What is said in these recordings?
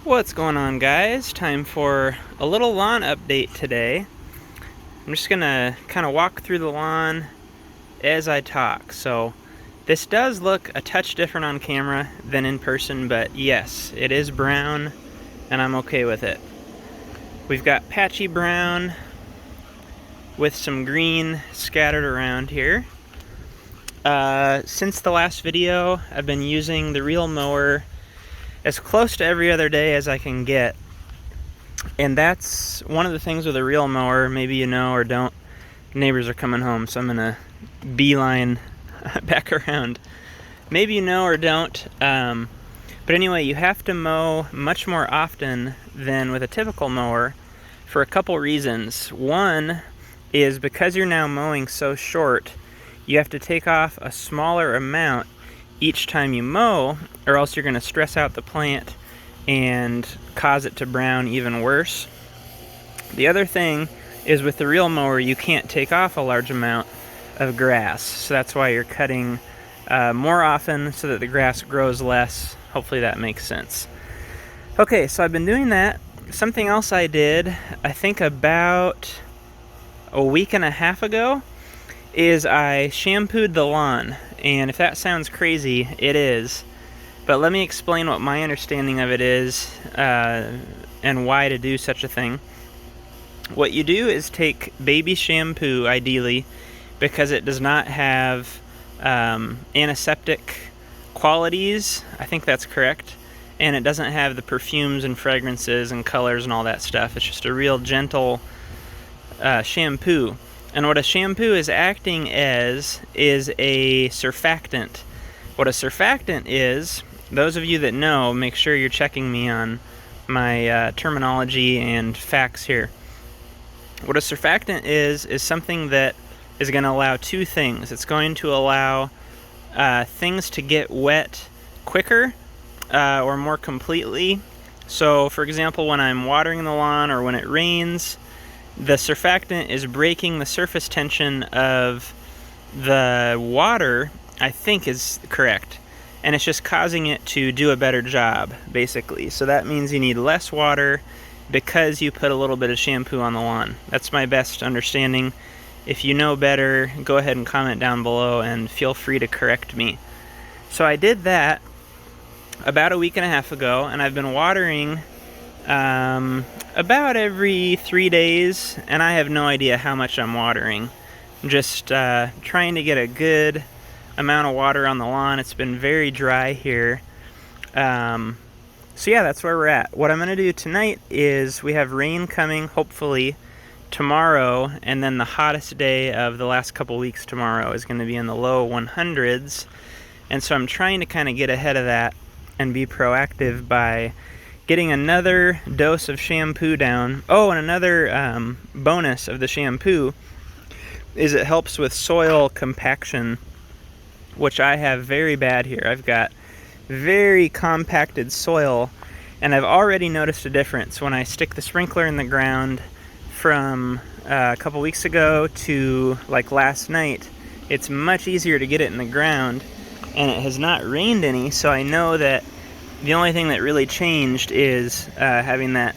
What's going on, guys? Time for a little lawn update today. I'm just gonna kind of walk through the lawn as I talk. So this does look a touch different on camera than in person, but yes, it is brown and I'm okay with it. We've got patchy brown with some green scattered around here. Since the last video, I've been using the reel mower as close to every other day as I can get. And that's one of the things with a reel mower, maybe you know or don't. Neighbors are coming home, so I'm gonna beeline back around. Maybe you know or don't, but anyway, you have to mow much more often than with a typical mower for a couple reasons. One is because you're now mowing so short, you have to take off a smaller amount each time you mow, or else you're going to stress out the plant and cause it to brown even worse. The other thing is with the reel mower, you can't take off a large amount of grass, so that's why you're cutting more often so that the grass grows less. Hopefully that makes sense. Okay, so I've been doing that. Something else I did, I think about a week and a half ago, is I shampooed the lawn. And if that sounds crazy, it is. But let me explain what my understanding of it is and why to do such a thing. What you do is take baby shampoo, ideally, because it does not have antiseptic qualities. I think that's correct. And it doesn't have the perfumes and fragrances and colors and all that stuff. It's just a real gentle shampoo. And what a shampoo is acting as is a surfactant. What a surfactant is, those of you that know, make sure you're checking me on my terminology and facts here. What a surfactant is something that is going to allow two things. It's going to allow things to get wet quicker or more completely. So, for example, when I'm watering the lawn or when it rains, the surfactant is breaking the surface tension of the water, I think is correct. And it's just causing it to do a better job, basically. So that means you need less water because you put a little bit of shampoo on the lawn. That's my best understanding. If you know better, go ahead and comment down below and feel free to correct me. So I did that about a week and a half ago, and I've been watering about every 3 days, and I have no idea how much I'm watering. I'm just trying to get a good amount of water on the lawn. It's been very dry here. So yeah, that's where we're at. What I'm going to do tonight is we have rain coming, hopefully, tomorrow, and then the hottest day of the last couple weeks tomorrow is going to be in the low 100s. And so I'm trying to kind of get ahead of that and be proactive by getting another dose of shampoo down. Oh, and another bonus of the shampoo is it helps with soil compaction, which I have very bad here. I've got very compacted soil, and I've already noticed a difference when I stick the sprinkler in the ground from a couple weeks ago to like last night. It's much easier to get it in the ground, and it has not rained any, so I know that the only thing that really changed is having that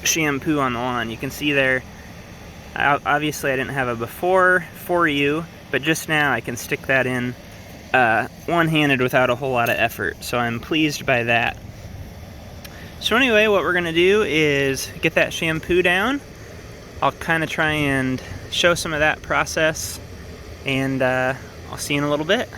shampoo on the lawn. You can see there, obviously I didn't have a before for you, but just now I can stick that in one-handed without a whole lot of effort. So I'm pleased by that. So anyway, what we're going to do is get that shampoo down. I'll kind of try and show some of that process, and I'll see you in a little bit.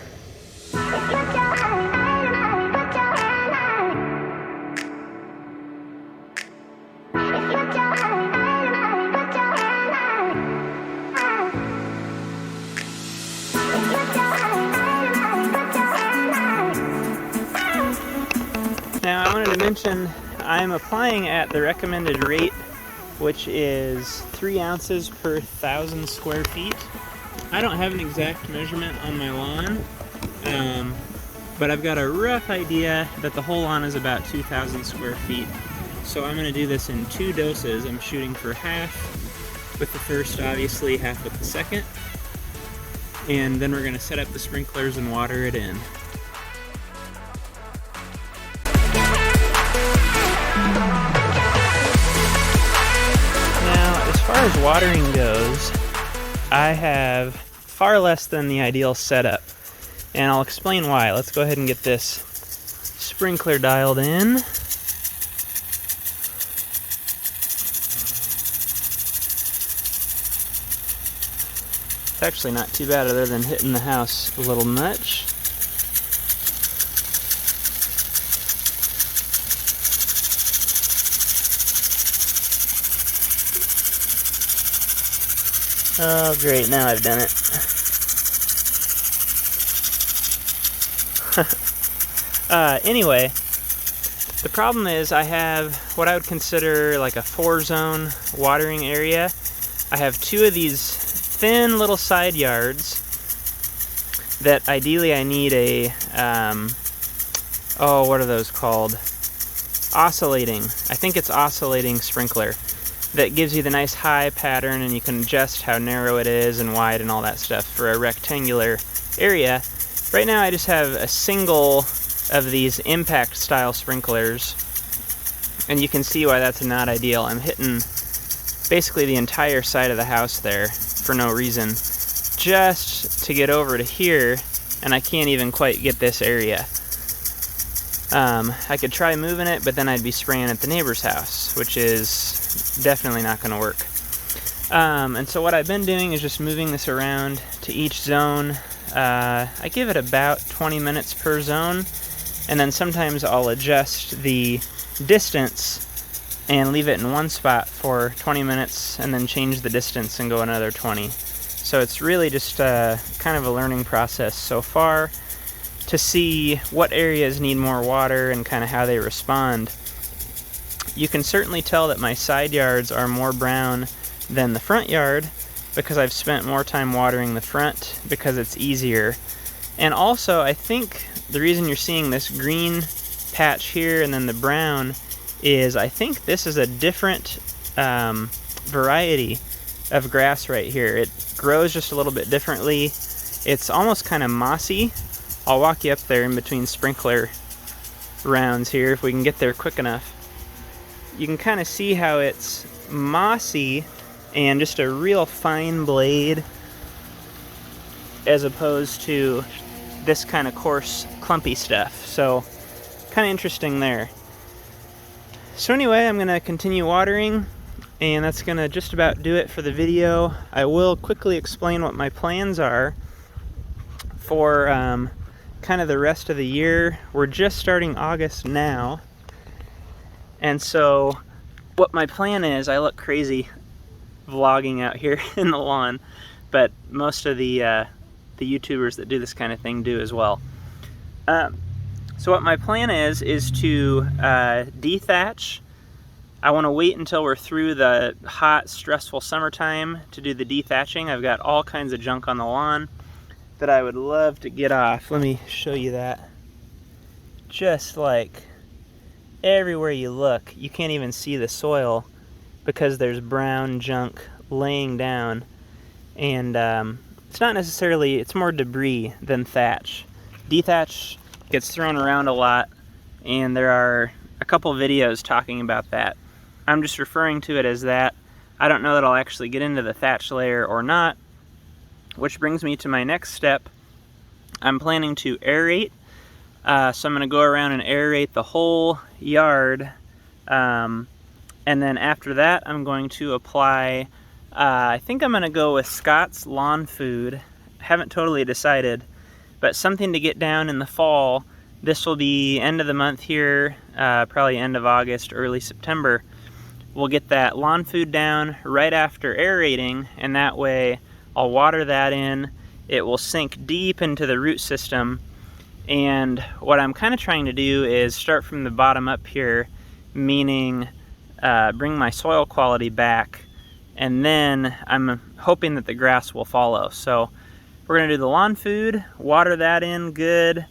Now I wanted to mention I'm applying at the recommended rate, which is 3 ounces per 1,000 square feet. I don't have an exact measurement on my lawn, but I've got a rough idea that the whole lawn is about 2,000 square feet. So I'm going to do this in 2 doses. I'm shooting for half with the first, obviously, half with the second. And then we're going to set up the sprinklers and water it in. far as watering goes, I have far less than the ideal setup, and I'll explain why. Let's go ahead and get this sprinkler dialed in. It's actually not too bad other than hitting the house a little much. Oh great, now I've done it. Anyway, the problem is I have what I would consider like a 4-zone watering area. I have 2 of these thin little side yards that ideally I need a, oh, what are those called? Oscillating. I think it's oscillating sprinkler. That gives you the nice high pattern, and you can adjust how narrow it is and wide and all that stuff for a rectangular area. Right now I just have a single of these impact style sprinklers, and you can see why that's not ideal. I'm hitting basically the entire side of the house there for no reason, just to get over to here, and I can't even quite get this area. I could try moving it, but then I'd be spraying at the neighbor's house, which is definitely not going to work. And so what I've been doing is just moving this around to each zone. I give it about 20 minutes per zone, and then sometimes I'll adjust the distance and leave it in one spot for 20 minutes and then change the distance and go another 20. So it's really just kind of a learning process so far to see what areas need more water and kind of how they respond. You can certainly tell that my side yards are more brown than the front yard because I've spent more time watering the front because it's easier. And also, I think the reason you're seeing this green patch here and then the brown is I think this is a different variety of grass right here. It grows just a little bit differently. It's almost kind of mossy. I'll walk you up there in between sprinkler rounds here if we can get there quick enough. You can kind of see how it's mossy and just a real fine blade as opposed to this kind of coarse clumpy stuff. So kind of interesting there. So anyway, I'm going to continue watering, and that's going to just about do it for the video. I will quickly explain what my plans are for kind of the rest of the year. We're just starting August now, and so what my plan is, I look crazy vlogging out here in the lawn, but most of the YouTubers that do this kind of thing do as well. So what my plan is to dethatch. I want to wait until we're through the hot, stressful summertime to do the dethatching. I've got all kinds of junk on the lawn that I would love to get off. Let me show you that. Just like everywhere you look, you can't even see the soil because there's brown junk laying down. And it's not necessarily, it's more debris than thatch. Dethatch gets thrown around a lot, and there are a couple videos talking about that. I'm just referring to it as that. I don't know that I'll actually get into the thatch layer or not, which brings me to my next step. I'm planning to aerate, so I'm going to go around and aerate the whole yard, and then after that I'm going to apply, I think I'm going to go with Scott's Lawn Food. Haven't totally decided, but something to get down in the fall. This will be end of the month here, probably end of August, early September. We'll get that lawn food down right after aerating, and that way I'll water that in. It will sink deep into the root system, and what I'm kind of trying to do is start from the bottom up here, meaning bring my soil quality back, and then I'm hoping that the grass will follow. So we're going to do the lawn food, water that in good,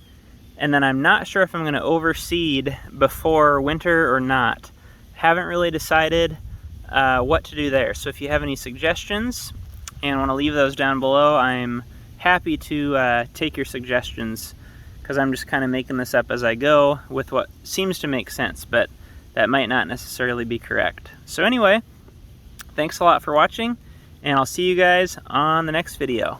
and then I'm not sure if I'm going to overseed before winter or not. Haven't really decided what to do there. So if you have any suggestions and want to leave those down below, I'm happy to take your suggestions, because I'm just kind of making this up as I go with what seems to make sense, but that might not necessarily be correct. So anyway, Thanks a lot for watching, and I'll see you guys on the next video.